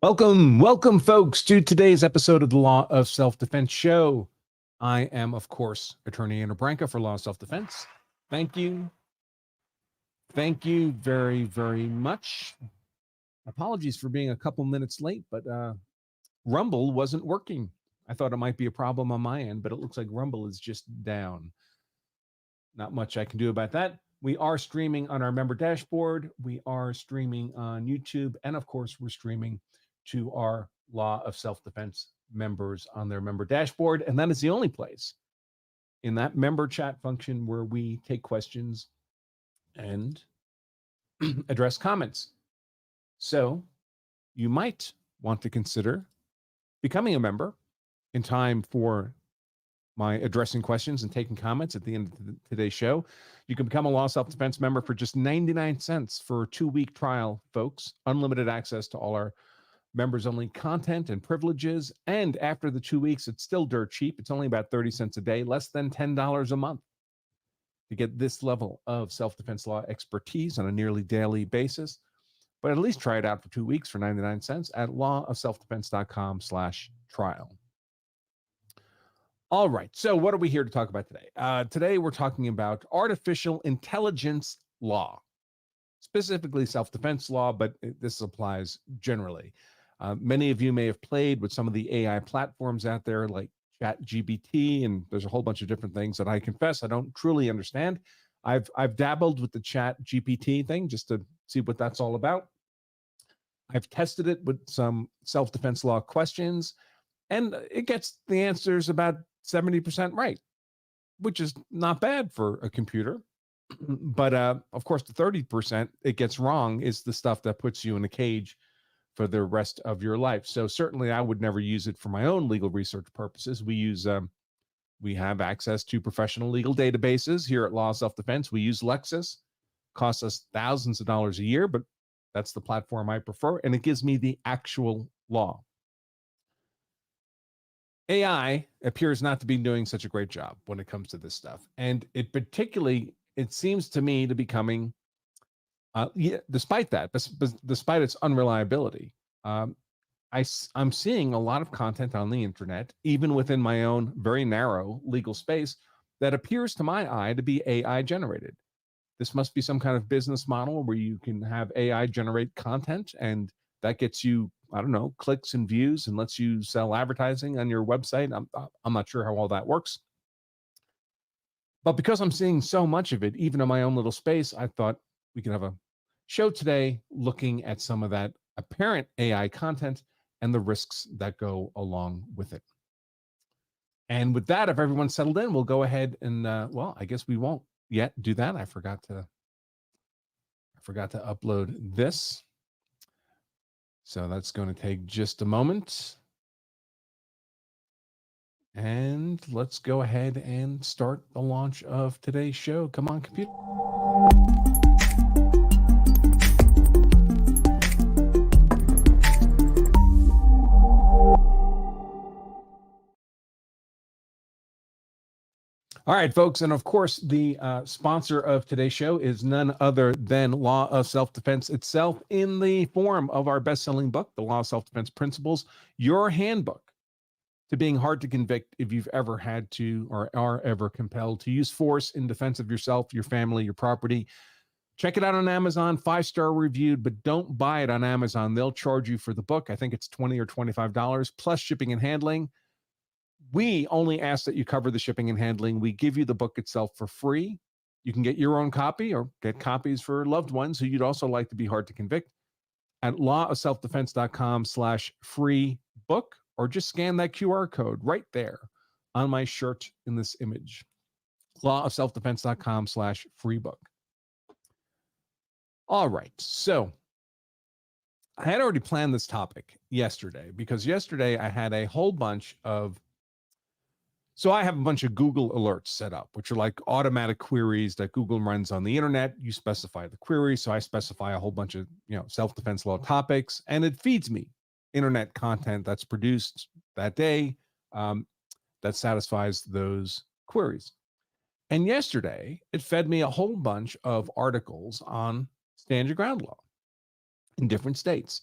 Welcome, folks, to today's episode of the Law of Self-Defense Show. I am, of course, Attorney Andrew Branca for Law of Self-Defense. Thank you. Thank you very, very much. Apologies for being a couple minutes late, but Rumble wasn't working. I thought it might be a problem on my end, but it looks like Rumble is just down. Not much I can do about that. We are streaming on our member dashboard. We are streaming on YouTube. And of course, we're streaming to our Law of Self-Defense members on their member dashboard. And that is the only place in that member chat function where we take questions and address comments. So you might want to consider becoming a member in time for my addressing questions and taking comments at the end of today's show. You can become a Law Self-Defense member for just 99 cents for a 2-week trial, folks. Unlimited access to all our members-only content and privileges. And after the 2 weeks, it's still dirt cheap. It's only about 30 cents a day, less than $10 a month to get this level of self-defense law expertise on a nearly daily basis. But at least try it out for 2 weeks for 99 cents at lawofselfdefense.com/trial. All right, so what are we here to talk about today? Today we're talking about artificial intelligence law, specifically self-defense law, but this applies generally. Many of you may have played with some of the AI platforms out there like ChatGPT, and there's a whole bunch of different things that I confess I don't truly understand. I've dabbled with the ChatGPT thing just to see what that's all about. I've tested it with some self-defense law questions, and it gets the answers about 70% right, which is not bad for a computer. But of course, the 30% it gets wrong is the stuff that puts you in a cage for the rest of your life. So certainly I would never use it for my own legal research purposes. We have access to professional legal databases here at Law Self-Defense. We use Lexis. Costs us thousands of dollars a year, but that's the platform I prefer, and it gives me the actual law. AI appears not to be doing such a great job when it comes to this stuff. And it seems to me to be coming, despite that, despite its unreliability, I'm seeing a lot of content on the internet, even within my own very narrow legal space, that appears to my eye to be AI generated. This must be some kind of business model where you can have AI generate content, and that gets you, I don't know, clicks and views and lets you sell advertising on your website. I'm not sure how all that works. But because I'm seeing so much of it, even in my own little space, I thought we could have a show today looking at some of that apparent AI content and the risks that go along with it. And with that, if everyone's settled in, we'll go ahead and, well, I guess we won't yet do that. I forgot to upload this. So that's going to take just a moment. And let's go ahead and start the launch of today's show. Come on, computer. All right, folks. And of course, the sponsor of today's show is none other than Law of Self-Defense itself, in the form of our best-selling book, The Law of Self-Defense Principles, your handbook to being hard to convict if you've ever had to or are ever compelled to use force in defense of yourself, your family, your property. Check it out on Amazon, 5-star reviewed, but don't buy it on Amazon. They'll charge you for the book. I think it's $20 or $25 plus shipping and handling. We only ask that you cover the shipping and handling. We give you the book itself for free. You can get your own copy or get copies for loved ones who you'd also like to be hard to convict at lawofselfdefense.com/free book, or just scan that QR code right there on my shirt in this image. lawofselfdefense.com/free book. All right. So I had already planned this topic yesterday because yesterday I had a whole bunch of, so I have a bunch of Google alerts set up, which are like automatic queries that Google runs on the internet. You specify the query. So I specify a whole bunch of, self-defense law topics, and it feeds me internet content that's produced that day that satisfies those queries. And yesterday, it fed me a whole bunch of articles on stand your ground law in different states.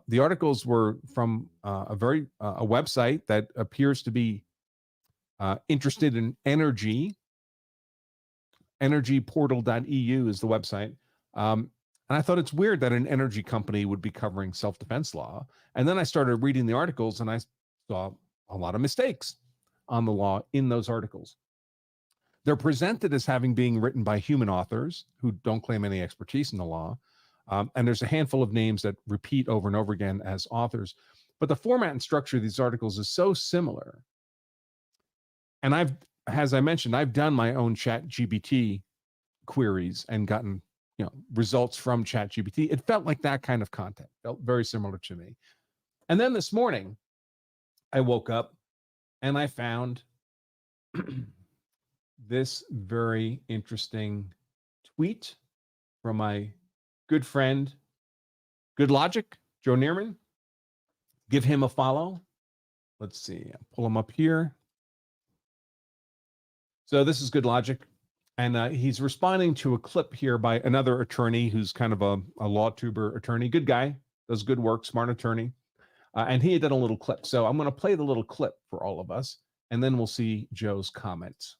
The articles were from a website that appears to be interested in energy. Energyportal.eu is the website. And I thought it's weird that an energy company would be covering self-defense law. And then I started reading the articles and I saw a lot of mistakes on the law in those articles. They're presented as having being written by human authors who don't claim any expertise in the law. And there's a handful of names that repeat over and over again as authors. But the format and structure of these articles is so similar. And as I mentioned, I've done my own ChatGPT queries and gotten results from ChatGPT. It felt like that kind of content, felt very similar to me. And then this morning, I woke up and I found this very interesting tweet from my good friend, Good Logic, Joe Neerman. Give him a follow. Let's see, I'll pull him up here. So this is Good Logic. And he's responding to a clip here by another attorney who's kind of a law tuber attorney. Good guy, does good work, smart attorney. And he had done a little clip. So I'm going to play the little clip for all of us, and then we'll see Joe's comments.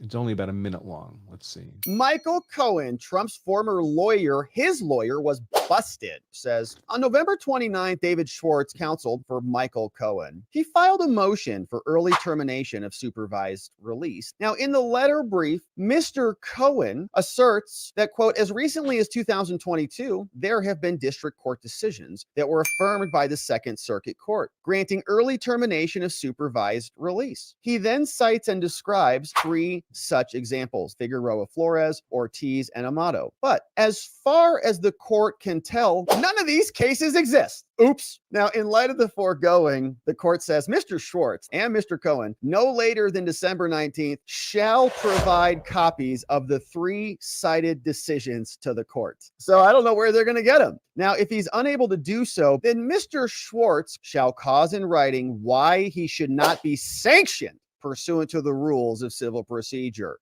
It's only about a minute long. Let's see. Michael Cohen, Trump's former lawyer, his lawyer was busted, says. On November 29th, David Schwartz counseled for Michael Cohen. He filed a motion for early termination of supervised release. Now, in the letter brief, Mr. Cohen asserts that, quote, as recently as 2022, there have been district court decisions that were affirmed by the Second Circuit Court, granting early termination of supervised release. He then cites and describes 3 such examples: Figueroa Flores, Ortiz, and Amato. But as far as the court can tell, none of these cases exist. Oops. Now, in light of the foregoing, the court says Mr. Schwartz and Mr. Cohen, no later than December 19th, shall provide copies of the 3 cited decisions to the court. So I don't know where they're going to get them. Now, if he's unable to do so, then Mr. Schwartz shall cause in writing why he should not be sanctioned pursuant to the rules of civil procedure.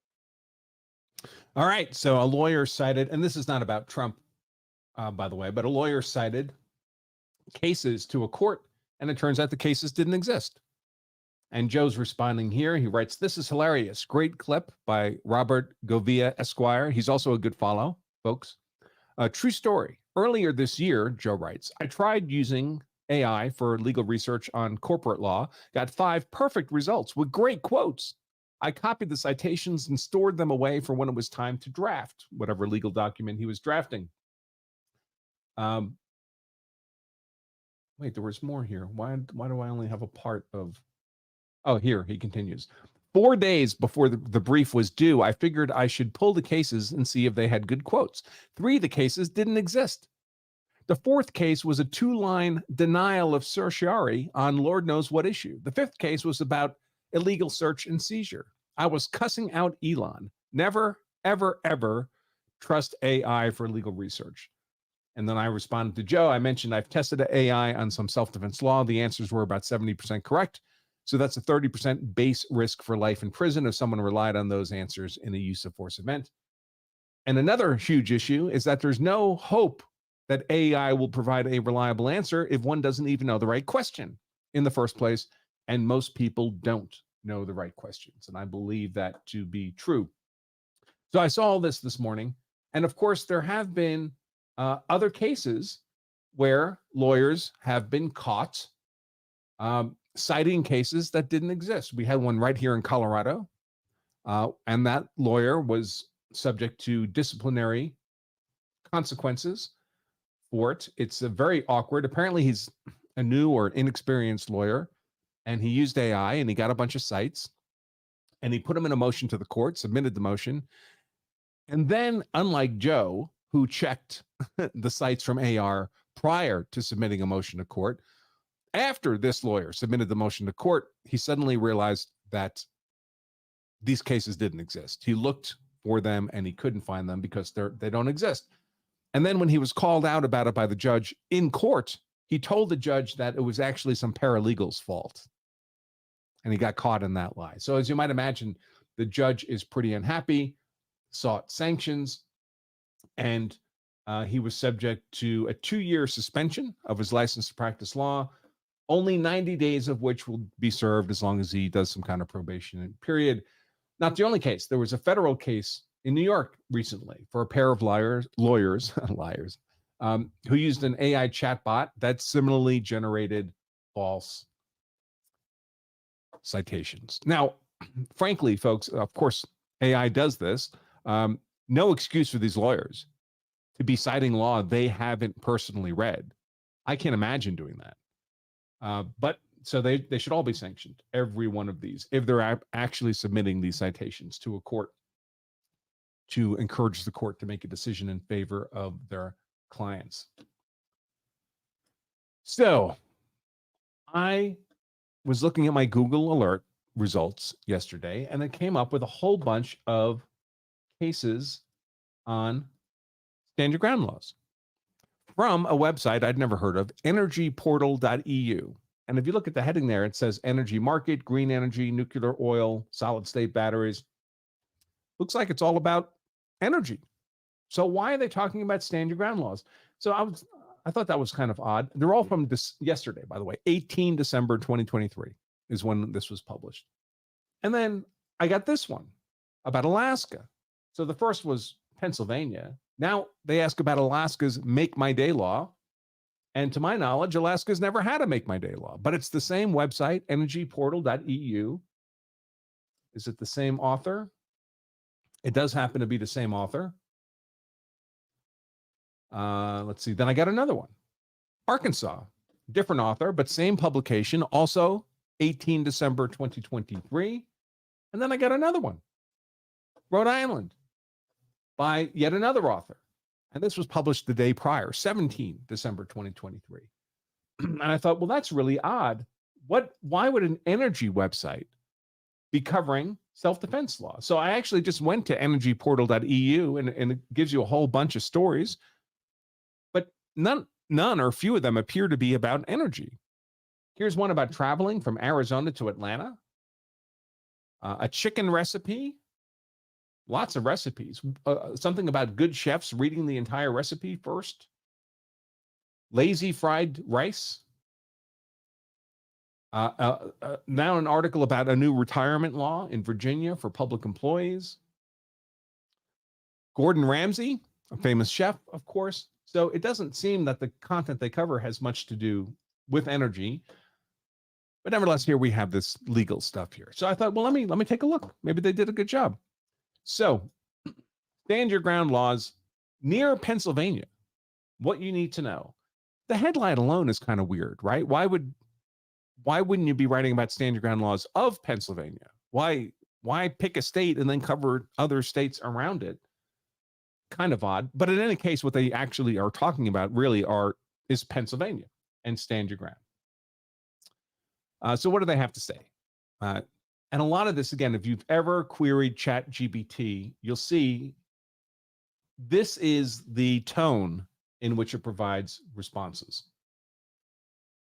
All right. So a lawyer cited, and this is not about Trump, by the way, but a lawyer cited cases to a court, and it turns out the cases didn't exist. And Joe's responding here. He writes, "This is hilarious. Great clip by Robert Govia Esquire." He's also a good follow, folks. A true story. Earlier this year, Joe writes, I tried using AI for legal research on corporate law, got 5 perfect results with great quotes. I copied the citations and stored them away for when it was time to draft whatever legal document he was drafting. Wait, there was more here. Why do I only have a part of... Oh, here, he continues. 4 days before the brief was due, I figured I should pull the cases and see if they had good quotes. 3 of the cases didn't exist. The 4th case was a 2-line denial of certiorari on Lord knows what issue. The 5th case was about illegal search and seizure. I was cussing out Elon. Never, ever, ever trust AI for legal research. And then I responded to Joe. I mentioned I've tested AI on some self-defense law. The answers were about 70% correct. So that's a 30% base risk for life in prison if someone relied on those answers in a use of force event. And another huge issue is that there's no hope that AI will provide a reliable answer if one doesn't even know the right question in the first place. And most people don't know the right questions. And I believe that to be true. So I saw all this morning. And of course, there have been other cases where lawyers have been caught citing cases that didn't exist. We had one right here in Colorado. And that lawyer was subject to disciplinary consequences for it. It's a very awkward. Apparently, he's a new or inexperienced lawyer, and he used AI, and he got a bunch of cites, and he put them in a motion to the court, submitted the motion. And then, unlike Joe, who checked the cites from AR prior to submitting a motion to court, after this lawyer submitted the motion to court, he suddenly realized that these cases didn't exist. He looked for them, and he couldn't find them because they don't exist. And then when he was called out about it by the judge in court, he told the judge that it was actually some paralegal's fault. And he got caught in that lie. So as you might imagine, the judge is pretty unhappy, sought sanctions, And he was subject to a 2-year suspension of his license to practice law, only 90 days of which will be served as long as he does some kind of probation period. Not the only case. There was a federal case in New York recently for a pair of lawyers, who used an AI chatbot that similarly generated false citations. Now, frankly, folks, of course, AI does this. No excuse for these lawyers to be citing law they haven't personally read. I can't imagine doing that. But so they should all be sanctioned, every one of these, if they're actually submitting these citations to a court to encourage the court to make a decision in favor of their clients. So I was looking at my Google alert results yesterday, and it came up with a whole bunch of cases on stand your ground laws from a website I'd never heard of, energyportal.eu. And if you look at the heading there, it says energy market, green energy, nuclear oil, solid state batteries. Looks like it's all about energy. So why are they talking about stand your ground laws? So I thought that was kind of odd. They're all from this yesterday, by the way. 18 December 2023 is when this was published. And then I got this one about Alaska. So the first was Pennsylvania. Now they ask about Alaska's Make My Day law. And to my knowledge, Alaska's never had a Make My Day law, but it's the same website, energyportal.eu. Is it the same author? It does happen to be the same author. Let's see. Then I got another one. Arkansas, different author, but same publication, also 18 December 2023. And then I got another one. Rhode Island, by yet another author. And this was published the day prior, 17 December 2023. And I thought, well, that's really odd. Why would an energy website be covering self-defense law? So I actually just went to energyportal.eu, and it gives you a whole bunch of stories. But none or few of them appear to be about energy. Here's one about traveling from Arizona to Atlanta. A chicken recipe. Lots of recipes. Something about good chefs reading the entire recipe first. Lazy fried rice. Now an article about a new retirement law in Virginia for public employees. Gordon Ramsay, a famous chef, of course. So it doesn't seem that the content they cover has much to do with energy. But nevertheless, here we have this legal stuff here. So I thought, well, let me take a look. Maybe they did a good job. So, stand your ground laws near Pennsylvania. What you need to know. The headline alone is kind of weird, right? Why wouldn't you be writing about stand your ground laws of Pennsylvania? Why pick a state and then cover other states around it? Kind of odd. But in any case, what they actually are talking about really is Pennsylvania and stand your ground. So what do they have to say? And a lot of this, again, if you've ever queried ChatGPT, you'll see this is the tone in which it provides responses.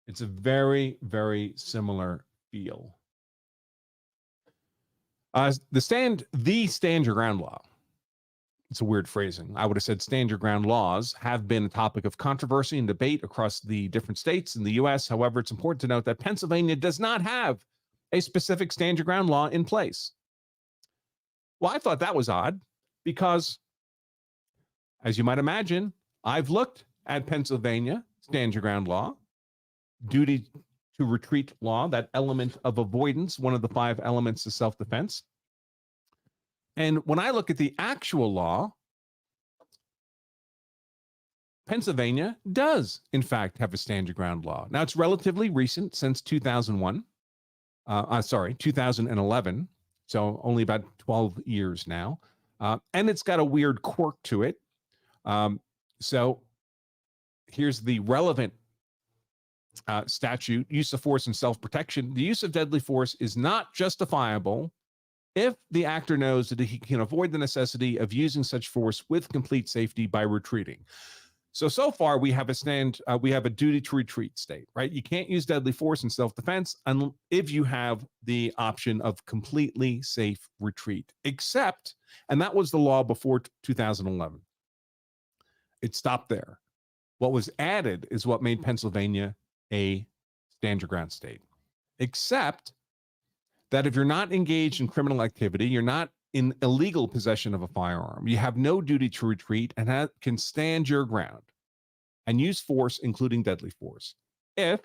It's a very, very similar feel. The stand your ground law. It's a weird phrasing. I would have said stand your ground laws have been a topic of controversy and debate across the different states in the U.S. However, it's important to note that Pennsylvania does not have a specific stand your ground law in place. Well, I thought that was odd because, as you might imagine, I've looked at Pennsylvania stand your ground law, duty to retreat law, that element of avoidance, one of the 5 elements of self-defense. And when I look at the actual law, Pennsylvania does, in fact, have a stand your ground law. Now, it's relatively recent, since 2011. So only about 12 years now. And it's got a weird quirk to it. So here's the relevant statute: use of force and self-protection. The use of deadly force is not justifiable if the actor knows that he can avoid the necessity of using such force with complete safety by retreating. So far we have a duty to retreat state, right? You can't use deadly force in self-defense if you have the option of completely safe retreat, except, and that was the law before 2011. It stopped there. What was added is what made Pennsylvania a stand your ground state, except that if you're not engaged in criminal activity, you're not in illegal possession of a firearm, you have no duty to retreat and can stand your ground and use force, including deadly force. And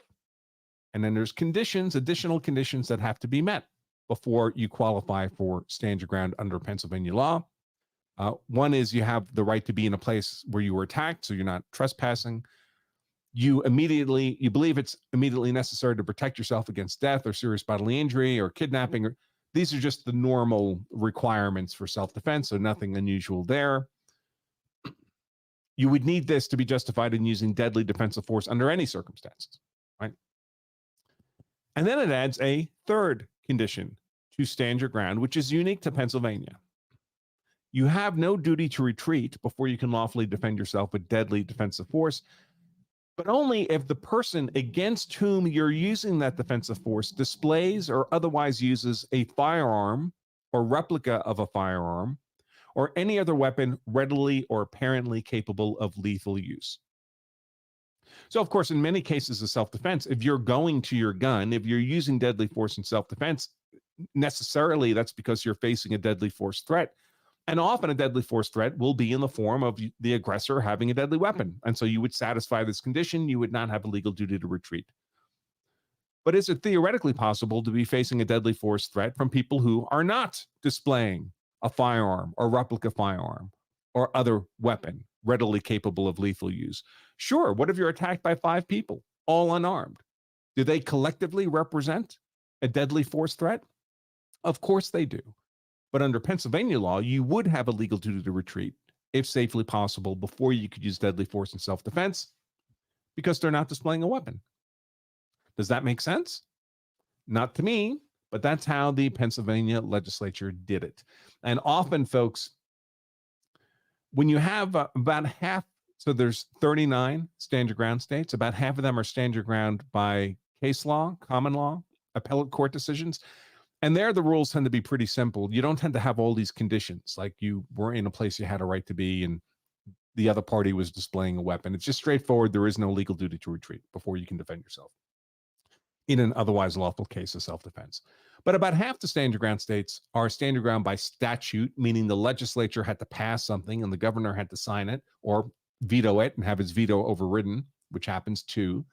then there's additional conditions that have to be met before you qualify for stand your ground under Pennsylvania law. One is you have the right to be in a place where you were attacked, so you're not trespassing. You believe it's immediately necessary to protect yourself against death or serious bodily injury or kidnapping. These are just the normal requirements for self-defense, so nothing unusual there. You would need this to be justified in using deadly defensive force under any circumstances, right? And then it adds a third condition to stand your ground, which is unique to Pennsylvania. You have no duty to retreat before you can lawfully defend yourself with deadly defensive force, but only if the person against whom you're using that defensive force displays or otherwise uses a firearm or replica of a firearm or any other weapon readily or apparently capable of lethal use. So, of course, in many cases of self-defense, if you're going to your gun, if you're using deadly force in self-defense, necessarily that's because you're facing a deadly force threat. And often a deadly force threat will be in the form of the aggressor having a deadly weapon. And so you would satisfy this condition, you would not have a legal duty to retreat. But is it theoretically possible to be facing a deadly force threat from people who are not displaying a firearm or replica firearm or other weapon readily capable of lethal use? Sure. What if you're attacked by 5 people, all unarmed? Do they collectively represent a deadly force threat? Of course they do. But under Pennsylvania law, you would have a legal duty to retreat if safely possible before you could use deadly force in self-defense because they're not displaying a weapon. Does that make sense? Not to me, but that's how the Pennsylvania legislature did it. And often, folks, when you have about half, so there's 39 stand your ground states, about half of them are stand your ground by case law, common law, appellate court decisions. And there, the rules tend to be pretty simple. You don't tend to have all these conditions, like you were in a place you had a right to be and the other party was displaying a weapon. It's just straightforward. There is no legal duty to retreat before you can defend yourself in an otherwise lawful case of self-defense. But about half the stand your ground states are stand your ground by statute, meaning the legislature had to pass something and the governor had to sign it or veto it and have his veto overridden, which happens too.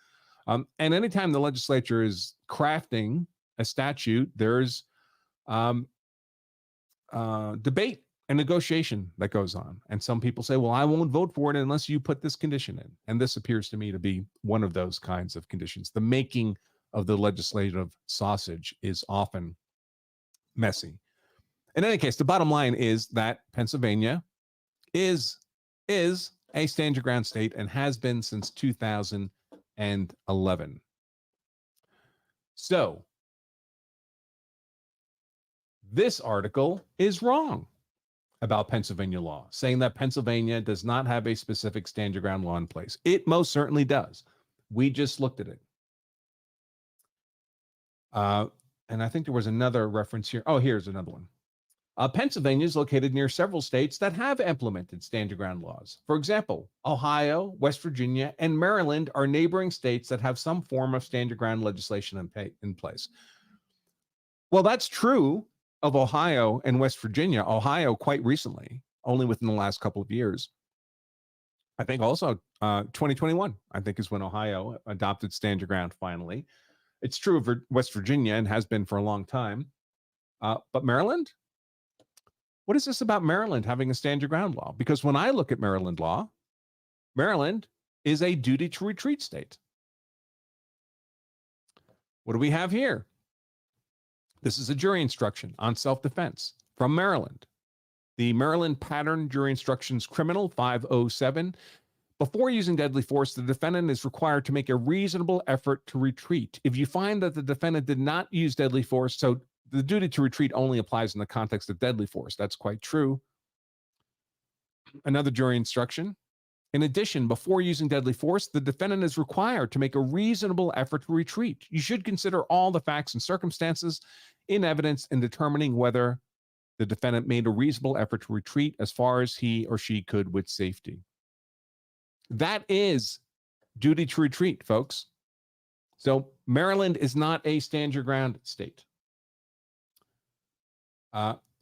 And anytime the legislature is crafting a statute, there's debate and negotiation that goes on. And some people say, well, I won't vote for it unless you put this condition in. And this appears to me to be one of those kinds of conditions. The making of the legislative sausage is often messy. In any case, the bottom line is that Pennsylvania is a stand your ground state and has been since 2011. So this article is wrong about Pennsylvania law, saying that Pennsylvania does not have a specific stand your ground law in place. It most certainly does. We just looked at it. And I think there was another reference here. Oh, here's another one. Pennsylvania is located near several states that have implemented stand your ground laws. For example, Ohio, West Virginia, and Maryland are neighboring states that have some form of stand your ground legislation in place. Well, that's true of Ohio and West Virginia. Ohio quite recently, only within the last couple of years. I think also 2021, I think, is when Ohio adopted stand your ground finally. It's true of West Virginia and has been for a long time. But Maryland? What is this about Maryland having a stand your ground law? Because when I look at Maryland law, Maryland is a duty to retreat state. What do we have here? This is a jury instruction on self-defense from Maryland. The Maryland Pattern Jury Instructions Criminal 507. Before using deadly force, the defendant is required to make a reasonable effort to retreat. If you find that the defendant did not use deadly force, so the duty to retreat only applies in the context of deadly force. That's quite true. Another jury instruction. In addition, before using deadly force, the defendant is required to make a reasonable effort to retreat. You should consider all the facts and circumstances in evidence in determining whether the defendant made a reasonable effort to retreat as far as he or she could with safety. That is duty to retreat, folks. So Maryland is not a stand your ground state.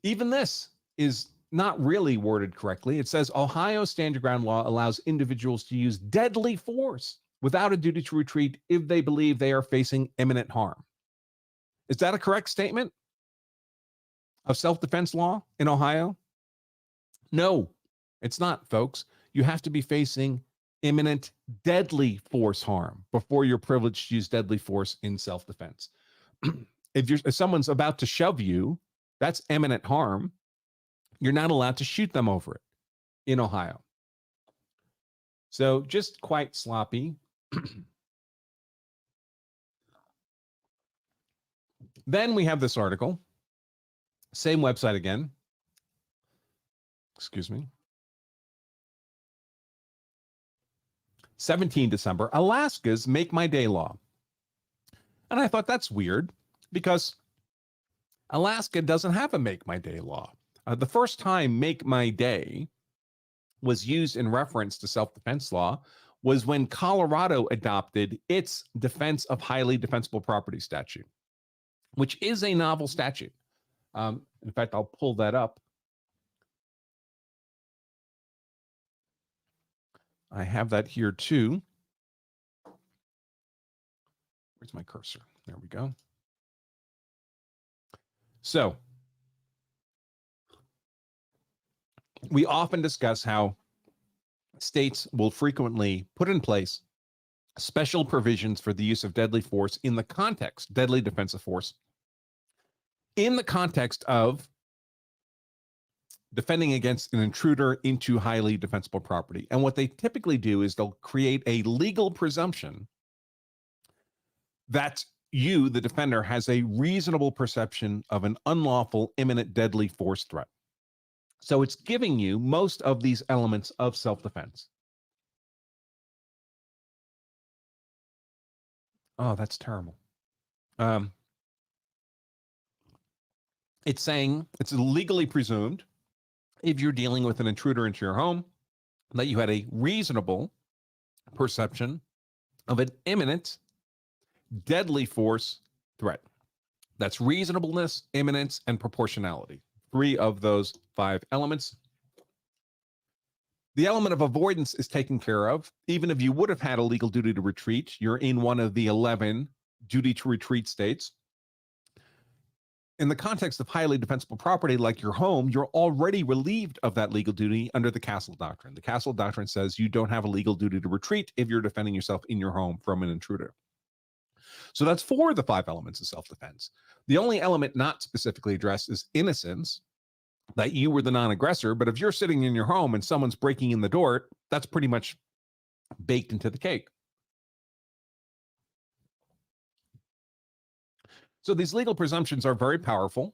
Even this is not really worded correctly. It says Ohio stand your ground law allows individuals to use deadly force without a duty to retreat if they believe they are facing imminent harm. Is that a correct statement of self-defense law in Ohio? No, it's not, folks. You have to be facing imminent deadly force harm before you're privileged to use deadly force in self-defense. If someone's about to shove you, that's imminent harm. You're not allowed to shoot them over it in Ohio. So just quite sloppy. Then we have this article, same website again. Excuse me. 17 December, Alaska's Make My Day law. And I thought that's weird because Alaska doesn't have a Make My Day law. The first time Make My Day was used in reference to self-defense law was when Colorado adopted its Defense of Highly Defensible Property statute, which is a novel statute. In fact, I'll pull that up. I have that here too. Where's my cursor? There we go. So we often discuss how states will frequently put in place special provisions for the use of deadly force in the context, deadly defensive force, in the context of defending against an intruder into highly defensible property. And what they typically do is they'll create a legal presumption that you, the defender, has a reasonable perception of an unlawful, imminent, deadly force threat. So it's giving you most of these elements of self-defense. Oh, that's terrible. It's saying it's legally presumed if you're dealing with an intruder into your home that you had a reasonable perception of an imminent, deadly force threat. That's reasonableness, imminence, and proportionality. 3 of those 5 elements. The element of avoidance is taken care of. Even if you would have had a legal duty to retreat, you're in one of the 11 duty to retreat states. In the context of highly defensible property like your home, you're already relieved of that legal duty under the Castle Doctrine. The Castle Doctrine says you don't have a legal duty to retreat if you're defending yourself in your home from an intruder. So that's 4 of the 5 elements of self-defense. The only element not specifically addressed is innocence, that you were the non-aggressor. But if you're sitting in your home and someone's breaking in the door, that's pretty much baked into the cake. So these legal presumptions are very powerful.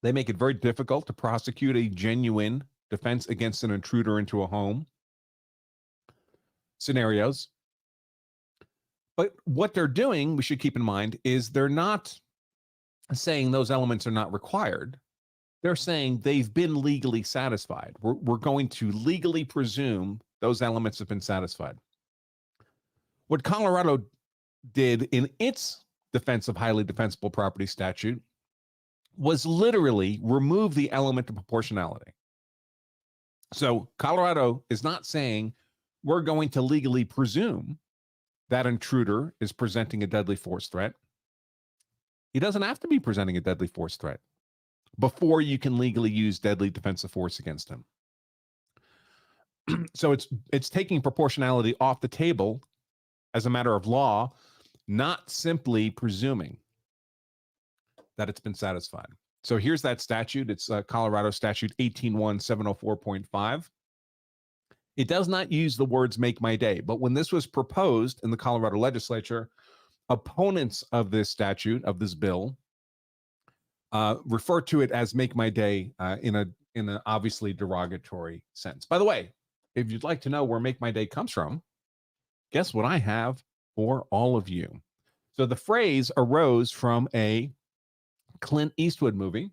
They make it very difficult to prosecute a genuine defense against an intruder into a home scenarios. But what they're doing, we should keep in mind, is they're not saying those elements are not required. They're saying they've been legally satisfied. We're going to legally presume those elements have been satisfied. What Colorado did in its Defense of Highly Defensible Property statute was literally remove the element of proportionality. So Colorado is not saying we're going to legally presume that intruder is presenting a deadly force threat. He doesn't have to be presenting a deadly force threat before you can legally use deadly defensive force against him. So it's taking proportionality off the table as a matter of law, not simply presuming that it's been satisfied. So here's that statute. It's Colorado Statute 18-1-704.5. It does not use the words "make my day," but when this was proposed in the Colorado legislature, opponents of this statute, of this bill, refer to it as "make my day" in an obviously derogatory sense. By the way, if you'd like to know where "make my day" comes from, guess what I have for all of you. So the phrase arose from a Clint Eastwood movie.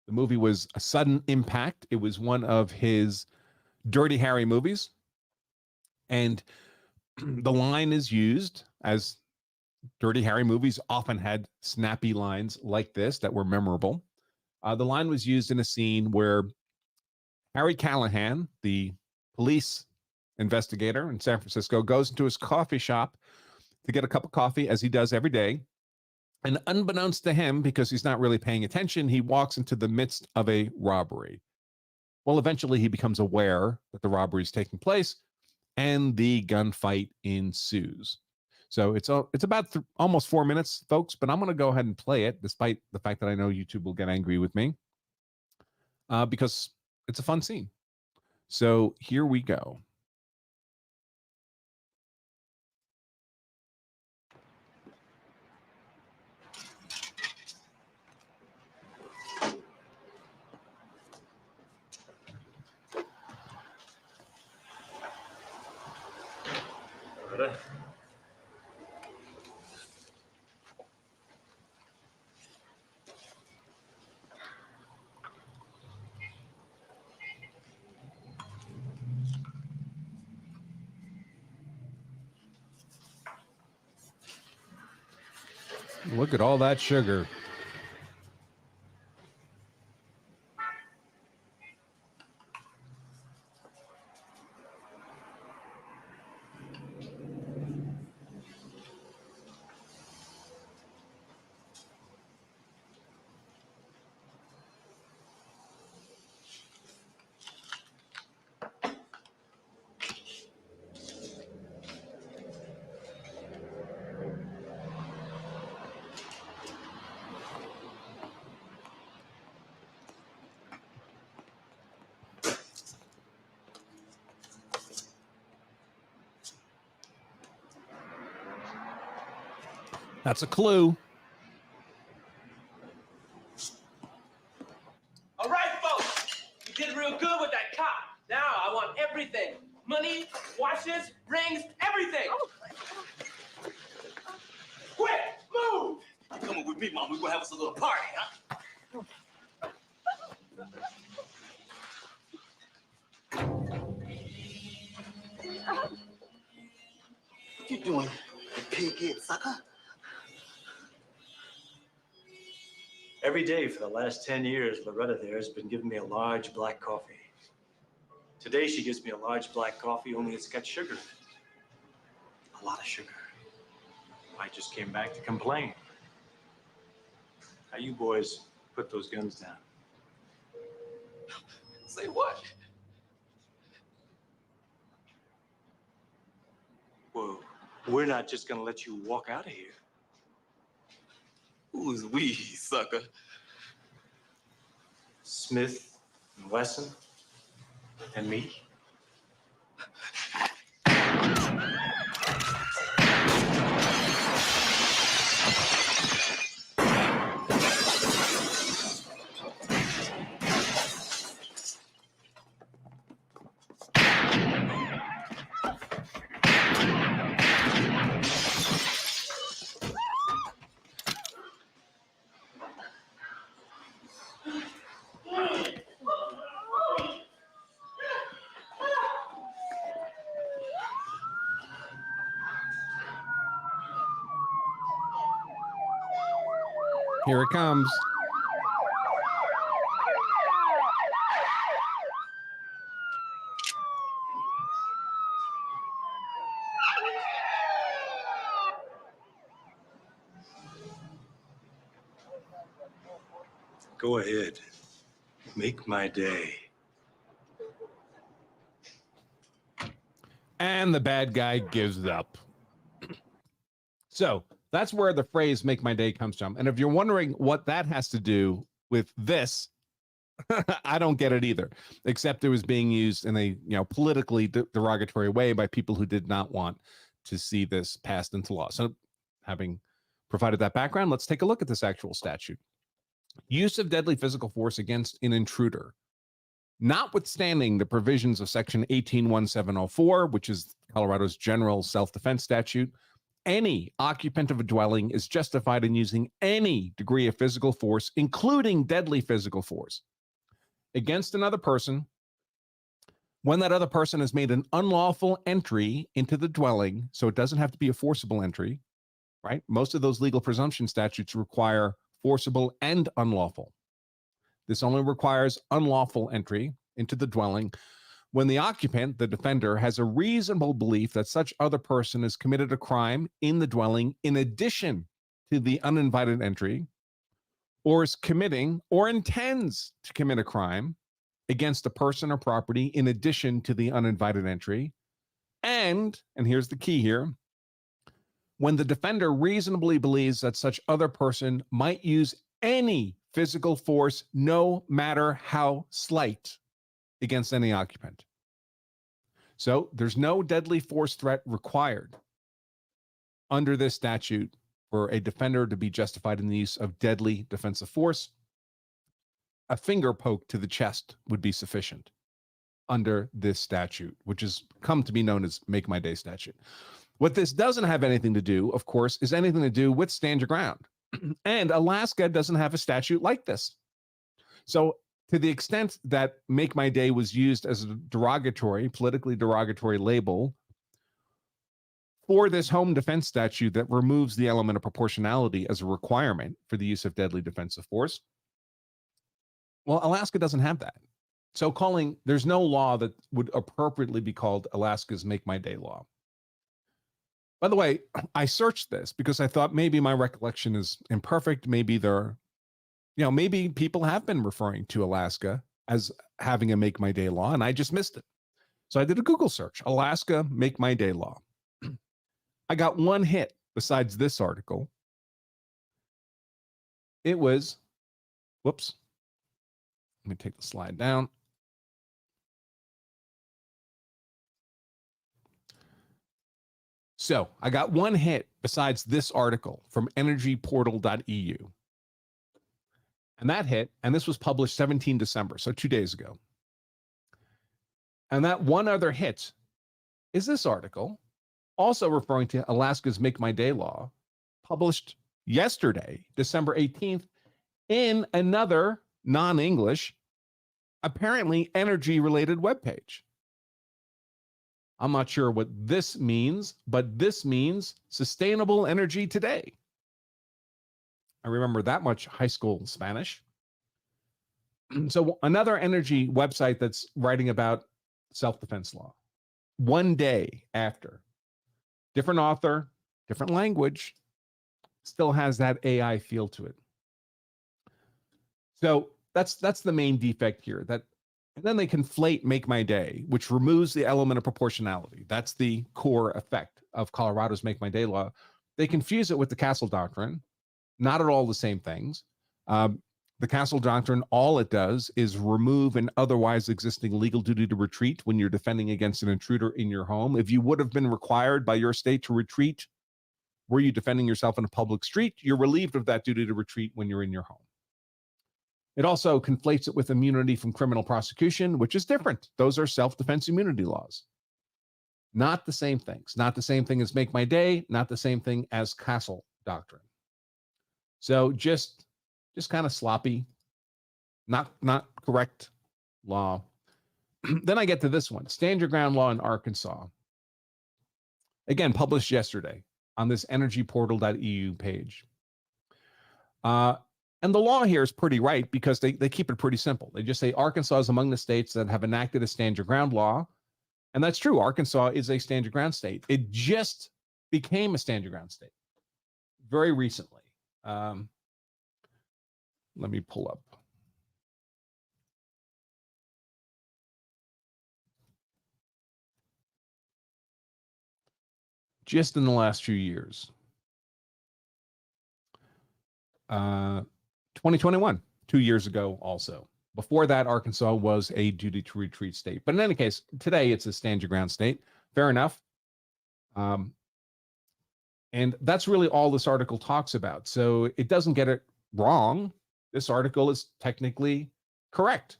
The movie was A Sudden Impact. It was one of his Dirty Harry movies. And the line is used, as Dirty Harry movies often had snappy lines like this that were memorable. The line was used in a scene where Harry Callahan, the police investigator in San Francisco, goes into his coffee shop to get a cup of coffee, as he does every day. And unbeknownst to him, because he's not really paying attention, he walks into the midst of a robbery. Well, eventually he becomes aware that the robbery is taking place, and the gunfight ensues. So it's about almost 4 minutes, folks, but I'm going to go ahead and play it, despite the fact that I know YouTube will get angry with me, because it's a fun scene. So here we go. Look at all that sugar. That's a clue. All right, folks, you did real good with that cop. Now I want everything. Money, watches, rings, everything. Quick, move! You coming with me, Mom? We're gonna have us a little party, huh? What you doing, you pig-head sucker? Every day for the last 10 years, Loretta there has been giving me a large black coffee. Today, she gives me a large black coffee, only it's got sugar in it. A lot of sugar. I just came back to complain. Now, you boys put those guns down. Say what? Whoa, we're not just gonna let you walk out of here. Who's we, sucker? Smith and Wesson and me. Here it comes. Go ahead. Make my day. And the bad guy gives up. So that's where the phrase "make my day" comes from. And if you're wondering what that has to do with this, I don't get it either, except it was being used in a politically derogatory way by people who did not want to see this passed into law. So having provided that background, let's take a look at this actual statute. Use of deadly physical force against an intruder, notwithstanding the provisions of section 181704, which is Colorado's general self-defense statute. Any occupant of a dwelling is justified in using any degree of physical force, including deadly physical force, against another person, when that other person has made an unlawful entry into the dwelling, so it doesn't have to be a forcible entry, right? Most of those legal presumption statutes require forcible and unlawful. This only requires unlawful entry into the dwelling when the occupant, the defender, has a reasonable belief that such other person has committed a crime in the dwelling in addition to the uninvited entry, or is committing or intends to commit a crime against a person or property in addition to the uninvited entry. And here's the key here, when the defender reasonably believes that such other person might use any physical force, no matter how slight, against any occupant. So there's no deadly force threat required under this statute for a defender to be justified in the use of deadly defensive force. A finger poke to the chest would be sufficient under this statute, which has come to be known as Make My Day statute. What this doesn't have anything to do, of course, is anything to do with stand your ground. And Alaska doesn't have a statute like this. So to the extent that Make My Day was used as a derogatory, politically derogatory label for this home defense statute that removes the element of proportionality as a requirement for the use of deadly defensive force, well, Alaska doesn't have that. So there's no law that would appropriately be called Alaska's Make My Day law. By the way, I searched this because I thought maybe my recollection is imperfect. Maybe maybe people have been referring to Alaska as having a Make My Day law, and I just missed it. So I did a Google search, Alaska Make My Day law. I got one hit besides this article. It was, whoops. Let me take the slide down. So I got one hit besides this article from energyportal.eu. And that hit, and this was published 17 December, so 2 days ago. And that one other hit is this article, also referring to Alaska's Make My Day law, published yesterday, December 18th, in another non-English, apparently energy-related webpage. I'm not sure what this means, but this means Sustainable Energy Today. I remember that much high school Spanish. So another energy website that's writing about self-defense law. One day after, different author, different language, still has that AI feel to it. So that's the main defect here. And then they conflate Make My Day, which removes the element of proportionality. That's the core effect of Colorado's Make My Day law. They confuse it with the Castle Doctrine. Not at all the same things. The Castle Doctrine, all it does is remove an otherwise existing legal duty to retreat when you're defending against an intruder in your home. If you would have been required by your state to retreat, were you defending yourself in a public street, you're relieved of that duty to retreat when you're in your home. It also conflates it with immunity from criminal prosecution, which is different. Those are self-defense immunity laws. Not the same things. Not the same thing as Make My Day, not the same thing as Castle Doctrine. So just kind of sloppy, not correct law. Then I get to this one, Stand Your Ground law in Arkansas. Again, published yesterday on this energyportal.eu page. And the law here is pretty right because they keep it pretty simple. They just say Arkansas is among the states that have enacted a Stand Your Ground law. And that's true. Arkansas is a Stand Your Ground state. It just became a Stand Your Ground state very recently. Let me pull up. Just in the last few years. 2021, 2 years ago also. Before that, Arkansas was a duty to retreat state. But in any case, today it's a Stand Your Ground state. Fair enough. And that's really all this article talks about. So it doesn't get it wrong. This article is technically correct.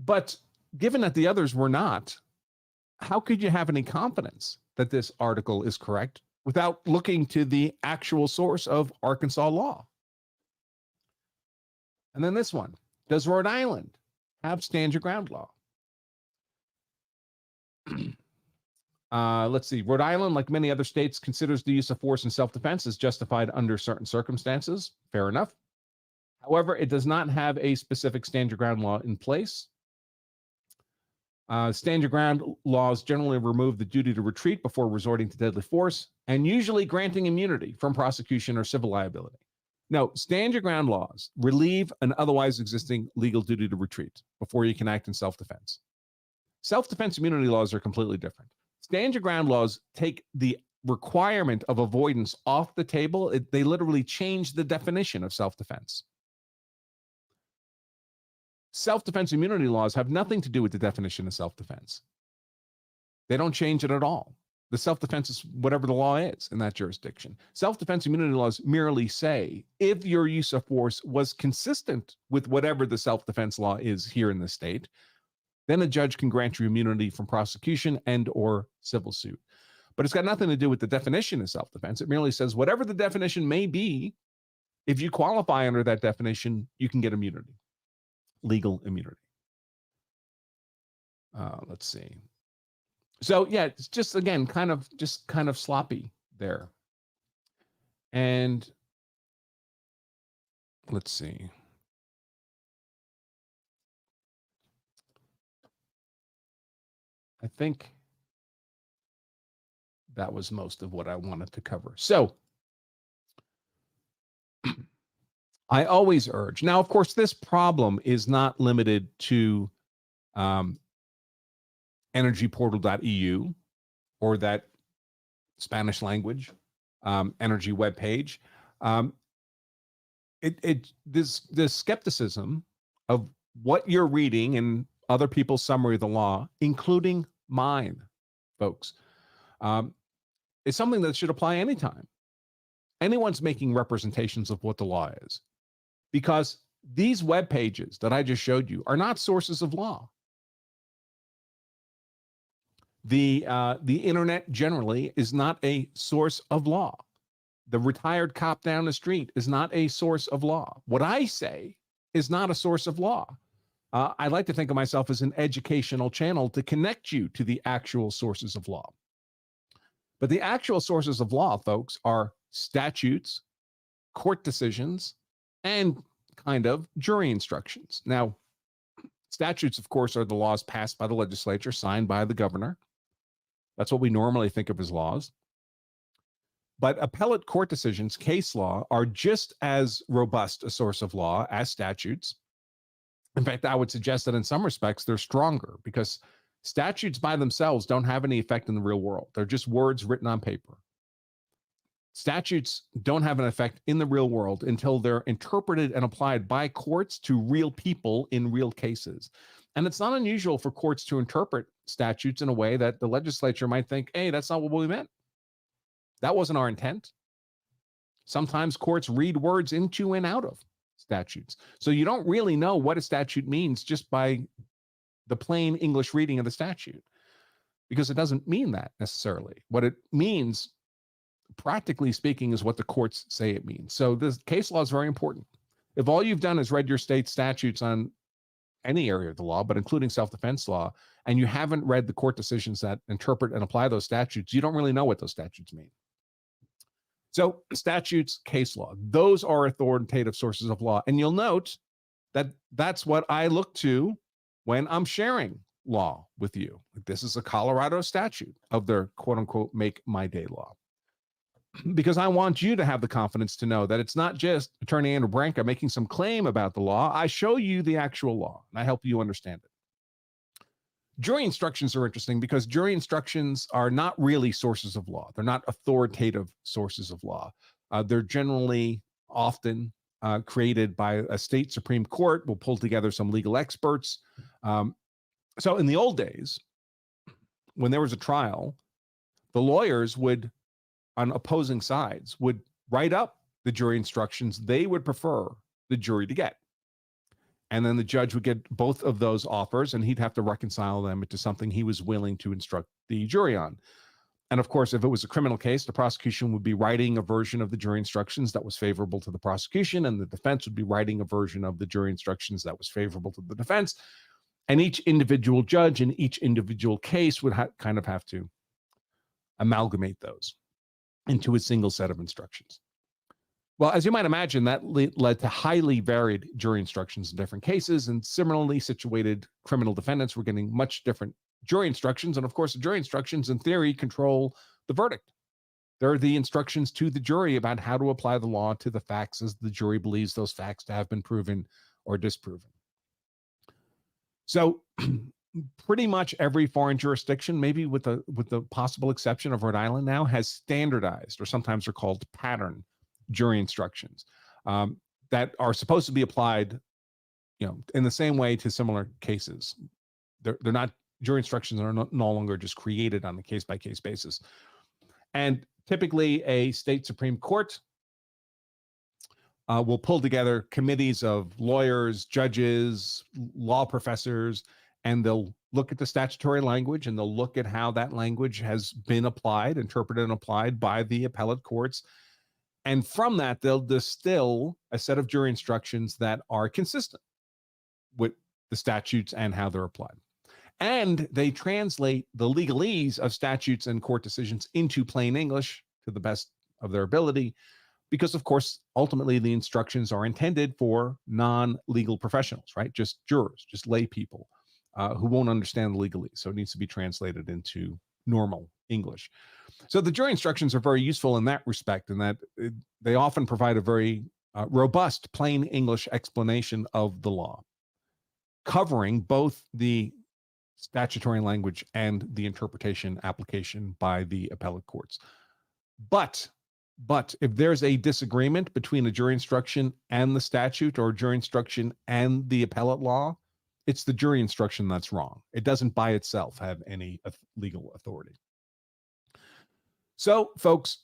But given that the others were not, how could you have any confidence that this article is correct without looking to the actual source of Arkansas law? And then this one, does Rhode Island have Stand Your Ground law? Let's see. Rhode Island, like many other states, considers the use of force in self-defense as justified under certain circumstances. Fair enough. However, it does not have a specific stand your ground law in place. Stand your ground laws generally remove the duty to retreat before resorting to deadly force, and usually granting immunity from prosecution or civil liability. No, stand your ground laws relieve an otherwise existing legal duty to retreat before you can act in self-defense. Self-defense immunity laws are completely different. Stand your ground laws take the requirement of avoidance off the table. They literally change the definition of self-defense. Self-defense immunity laws have nothing to do with the definition of self-defense. They don't change it at all. The self-defense is whatever the law is in that jurisdiction. Self-defense immunity laws merely say if your use of force was consistent with whatever the self-defense law is here in the state, then a judge can grant you immunity from prosecution and or civil suit. But it's got nothing to do with the definition of self-defense. It merely says whatever the definition may be, if you qualify under that definition, you can get immunity, legal immunity. Let's see. So yeah, it's just again kind of sloppy there. And let's see. I think that was most of what I wanted to cover. So I always urge. Now, of course, this problem is not limited to energyportal.eu or that Spanish language energy webpage. This skepticism of what you're reading in other people's summary of the law, including mine, folks, is something that should apply anytime anyone's making representations of what the law is, because these web pages that I just showed you are not sources of law. The internet generally is not a source of law. The retired cop down the street is not a source of law. What I say is not a source of law. I like to think of myself as an educational channel to connect you to the actual sources of law. But the actual sources of law, folks, are statutes, court decisions, and kind of jury instructions. Now, statutes, of course, are the laws passed by the legislature, signed by the governor. That's what we normally think of as laws. But appellate court decisions, case law, are just as robust a source of law as statutes. In fact, I would suggest that in some respects, they're stronger because statutes by themselves don't have any effect in the real world. They're just words written on paper. Statutes don't have an effect in the real world until they're interpreted and applied by courts to real people in real cases. And it's not unusual for courts to interpret statutes in a way that the legislature might think, hey, that's not what we meant. That wasn't our intent. Sometimes courts read words into and out of statutes. So you don't really know what a statute means just by the plain English reading of the statute, because it doesn't mean that necessarily. What it means, practically speaking, is what the courts say it means. So this case law is very important. If all you've done is read your state statutes on any area of the law, but including self-defense law, and you haven't read the court decisions that interpret and apply those statutes, you don't really know what those statutes mean. So statutes, case law, those are authoritative sources of law. And you'll note that that's what I look to when I'm sharing law with you. This is a Colorado statute of their quote unquote make my day law. Because I want you to have the confidence to know that it's not just Attorney Andrew Branca making some claim about the law. I show you the actual law and I help you understand it. Jury instructions are interesting because jury instructions are not really sources of law. They're not authoritative sources of law. They're generally often created by a state Supreme Court. We'll pull together some legal experts. So in the old days, when there was a trial, the lawyers would, on opposing sides, would write up the jury instructions they would prefer the jury to get. And then the judge would get both of those offers and he'd have to reconcile them into something he was willing to instruct the jury on. And of course, if it was a criminal case, the prosecution would be writing a version of the jury instructions that was favorable to the prosecution, and the defense would be writing a version of the jury instructions that was favorable to the defense. And each individual judge in each individual case would kind of have to amalgamate those into a single set of instructions. Well, as you might imagine, that led to highly varied jury instructions in different cases, and similarly situated criminal defendants were getting much different jury instructions. And of course, the jury instructions in theory control the verdict. They're the instructions to the jury about how to apply the law to the facts as the jury believes those facts to have been proven or disproven. So pretty much every foreign jurisdiction, maybe with the possible exception of Rhode Island now, has standardized, or sometimes they're called pattern jury instructions that are supposed to be applied, in the same way to similar cases. They're not, jury instructions are no longer just created on a case-by-case basis. And typically a state Supreme Court will pull together committees of lawyers, judges, law professors, and they'll look at the statutory language and they'll look at how that language has been applied, interpreted and applied by the appellate courts. And from that, they'll distill a set of jury instructions that are consistent with the statutes and how they're applied. And they translate the legalese of statutes and court decisions into plain English to the best of their ability, because, of course, ultimately the instructions are intended for non-legal professionals, right? Just jurors, just lay people who won't understand the legalese. So it needs to be translated into normal English. So the jury instructions are very useful in that respect, in that they often provide a very robust, plain English explanation of the law, covering both the statutory language and the interpretation application by the appellate courts. But if there's a disagreement between a jury instruction and the statute, or jury instruction and the appellate law, it's the jury instruction that's wrong. It doesn't by itself have any legal authority. So, folks,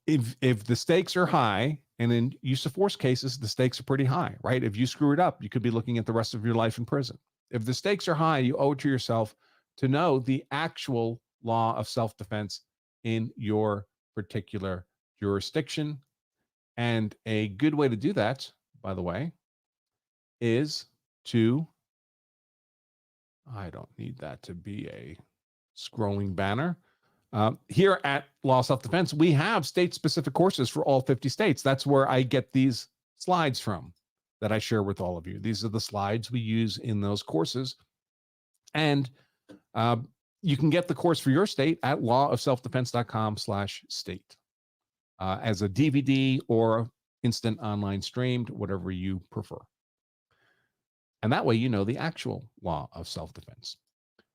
if the stakes are high, and in use of force cases, the stakes are pretty high, right? If you screw it up, you could be looking at the rest of your life in prison. If the stakes are high, you owe it to yourself to know the actual law of self-defense in your particular jurisdiction. And a good way to do that, by the way, is to, I don't need that to be a scrolling banner. Here at Law Self-Defense, we have state-specific courses for all 50 states. That's where I get these slides from that I share with all of you. These are the slides we use in those courses. And you can get the course for your state at lawofselfdefense.com/state as a DVD or instant online streamed, whatever you prefer. And that way you know the actual law of self-defense.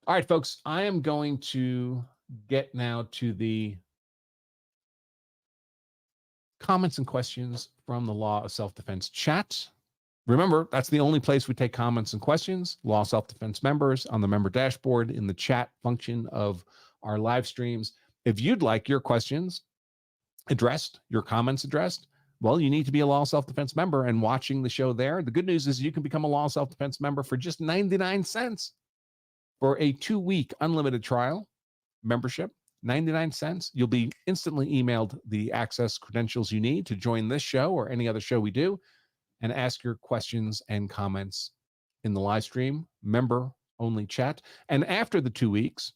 All right, folks, I am going to get now to the comments and questions from the Law of Self-Defense chat. Remember, that's the only place we take comments and questions. Law of Self-Defense members on the member dashboard in the chat function of our live streams. If you'd like your questions addressed, your comments addressed, well, you need to be a Law of Self-Defense member and watching the show there. The good news is you can become a Law of Self-Defense member for just 99 cents for a 2-week unlimited trial membership. 99 cents. You'll be instantly emailed the access credentials you need to join this show or any other show we do, and ask your questions and comments in the live stream member only chat. And after the 2 weeks,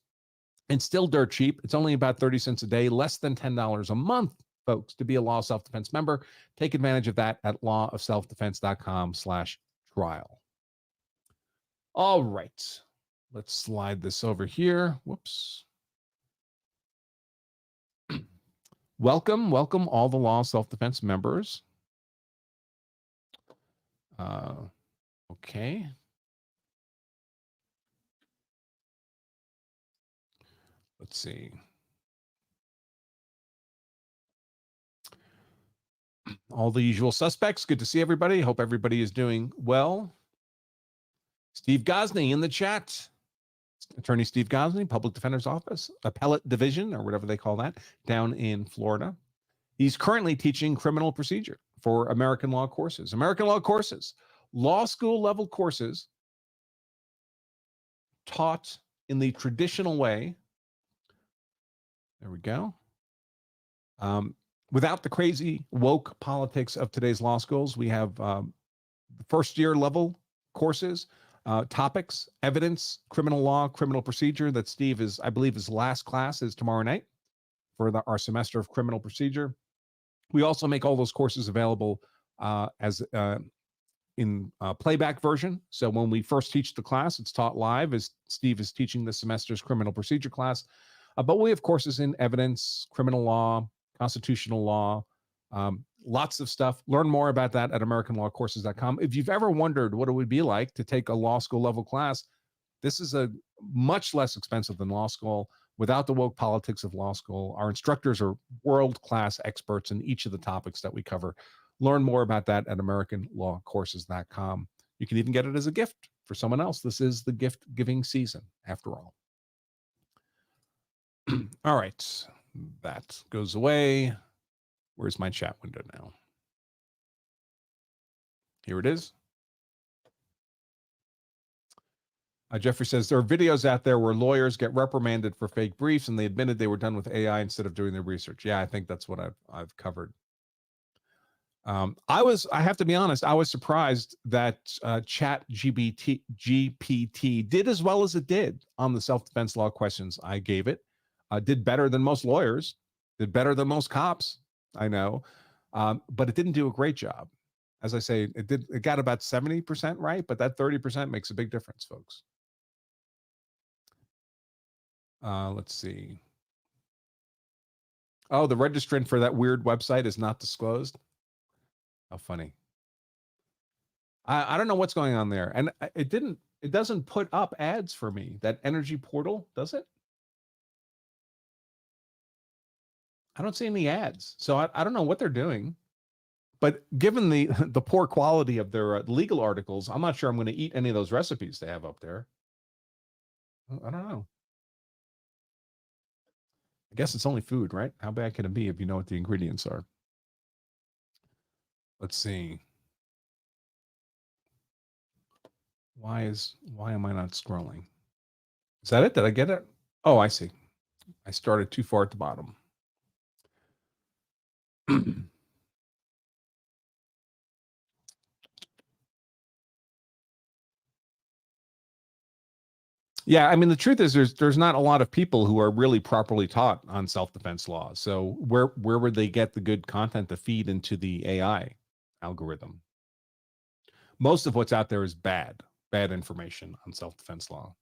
it's still dirt cheap. It's only about 30 cents a day, less than $10 a month, folks, to be a Law of Self-Defense member. Take advantage of that at lawofselfdefense.com/trial. All right. Let's slide this over here. Whoops. Welcome all the Law of Self-Defense members. Okay. Let's see. All the usual suspects. Good to see everybody. Hope everybody is doing well. Steve Gosney in the chat. Attorney Steve Gosney, Public Defender's Office, Appellate Division, or whatever they call that, down in Florida. He's currently teaching criminal procedure for American law courses. American law courses, law school level courses taught in the traditional way. There we go. Without the crazy woke politics of today's law schools, we have the first year level courses Topics, evidence, criminal law, criminal procedure. That Steve is, I believe, his last class is tomorrow night for our semester of criminal procedure. We also make all those courses available as in playback version. So when we first teach the class, it's taught live as Steve is teaching this semester's criminal procedure class. But we have courses in evidence, criminal law, constitutional law, lots of stuff. Learn more about that at AmericanLawCourses.com. If you've ever wondered what it would be like to take a law school level class, this is a much less expensive than law school without the woke politics of law school. Our instructors are world-class experts in each of the topics that we cover. Learn more about that at AmericanLawCourses.com. You can even get it as a gift for someone else. This is the gift giving season, after all. All right, that goes away. Where's my chat window now? Here it is. Jeffrey says there are videos out there where lawyers get reprimanded for fake briefs and they admitted they were done with AI instead of doing their research. Yeah, I think that's what I've covered. I have to be honest, I was surprised that Chat GPT did as well as it did on the self-defense law questions I gave it. Did better than most lawyers, did better than most cops, I know, but it didn't do a great job. As I say, it got about 70% right, but that 30% makes a big difference, folks. Let's see. Oh, the registrant for that weird website is not disclosed. How funny. I don't know what's going on there. And it doesn't put up ads for me. That energy portal, does it? I don't see any ads. So I don't know what they're doing. But given the poor quality of their legal articles, I'm not sure I'm going to eat any of those recipes they have up there. I don't know. I guess it's only food, right? How bad can it be if you know what the ingredients are? Let's see. Why am I not scrolling? Is that it? Did I get it? Oh, I see. I started too far at the bottom. Yeah, I mean, the truth is there's not a lot of people who are really properly taught on self-defense law. So where would they get the good content to feed into the AI algorithm? Most of what's out there is bad information on self-defense law.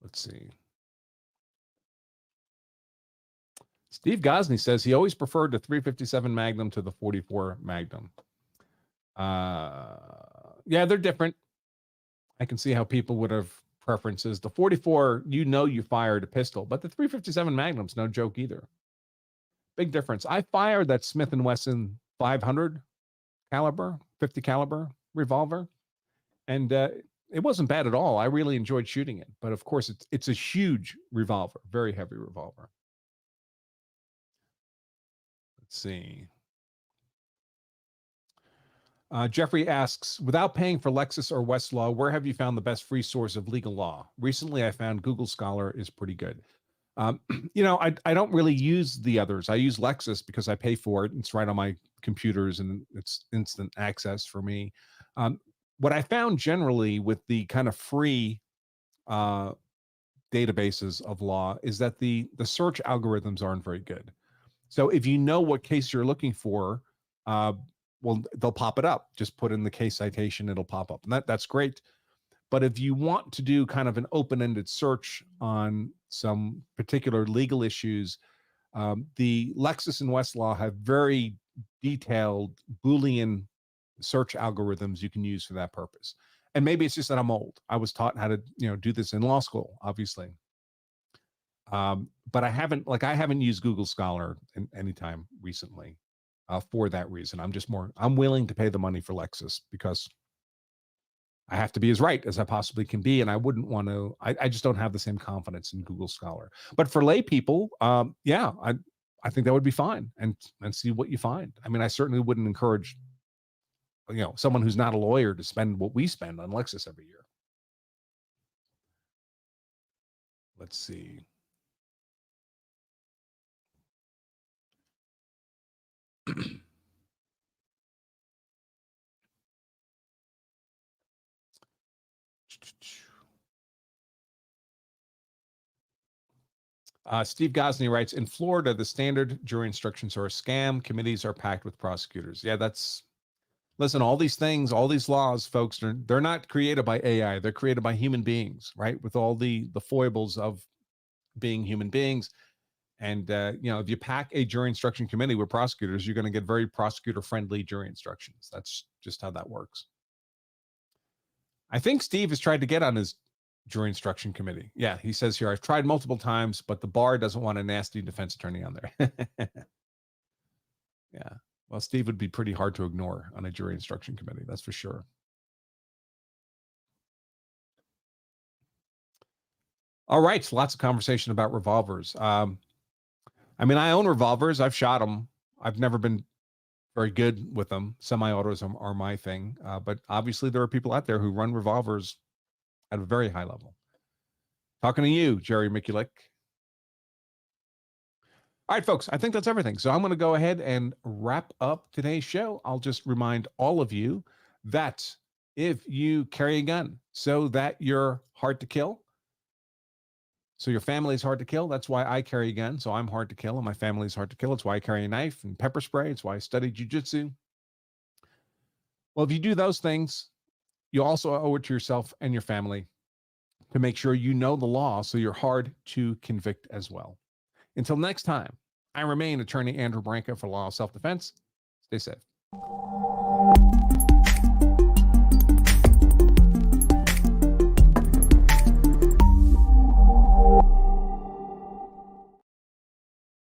Let's see. Steve Gosney says he always preferred the 357 Magnum to the 44 Magnum. Yeah, they're different. I can see how people would have preferences. The 44, you fired a pistol, but the 357 Magnum's no joke either. Big difference. I fired that Smith & Wesson 500 caliber, 50 caliber revolver, and it wasn't bad at all. I really enjoyed shooting it, but of course it's a huge revolver, very heavy revolver. Let's see. Jeffrey asks, without paying for Lexis or Westlaw, where have you found the best free source of legal law? Recently, I found Google Scholar is pretty good. I don't really use the others. I use Lexis because I pay for it. It's right on my computers and it's instant access for me. What I found generally with the kind of free databases of law is that the search algorithms aren't very good. So if you know what case you're looking for, well, they'll pop it up. Just put in the case citation, it'll pop up. And that's great. But if you want to do kind of an open-ended search on some particular legal issues, the Lexis and Westlaw have very detailed Boolean search algorithms you can use for that purpose. And maybe it's just that I'm old. I was taught how to, do this in law school, obviously. But I haven't used Google Scholar in any time recently for that reason. I'm willing to pay the money for Lexis because I have to be as right as I possibly can be. And I wouldn't want to, I just don't have the same confidence in Google Scholar. But for lay people, yeah, I think that would be fine and see what you find. I mean, I certainly wouldn't encourage, someone who's not a lawyer to spend what we spend on Lexis every year. Let's see. Steve Gosney writes, in Florida, the standard jury instructions are a scam. Committees are packed with prosecutors. Yeah, listen, all these things, all these laws, folks, they're not created by AI. They're created by human beings, right? With all the foibles of being human beings. And, if you pack a jury instruction committee with prosecutors, you're going to get very prosecutor-friendly jury instructions. That's just how that works. I think Steve has tried to get on his jury instruction committee. Yeah, he says here, I've tried multiple times, but the bar doesn't want a nasty defense attorney on there. Yeah. Well, Steve would be pretty hard to ignore on a jury instruction committee. That's for sure. All right. Lots of conversation about revolvers. I own revolvers. I've shot them. I've never been very good with them. Semi-autos are my thing. But obviously there are people out there who run revolvers at a very high level. Talking to you, Jerry Mikulik. All right, folks, I think that's everything. So I'm going to go ahead and wrap up today's show. I'll just remind all of you that if you carry a gun so that you're hard to kill, so your family is hard to kill, that's why I carry a gun. So I'm hard to kill and my family is hard to kill. It's why I carry a knife and pepper spray. It's why I studied jiu-jitsu. Well, if you do those things, you also owe it to yourself and your family to make sure you know the law so you're hard to convict as well. Until next time, I remain Attorney Andrew Branca for Law of Self-Defense. Stay safe.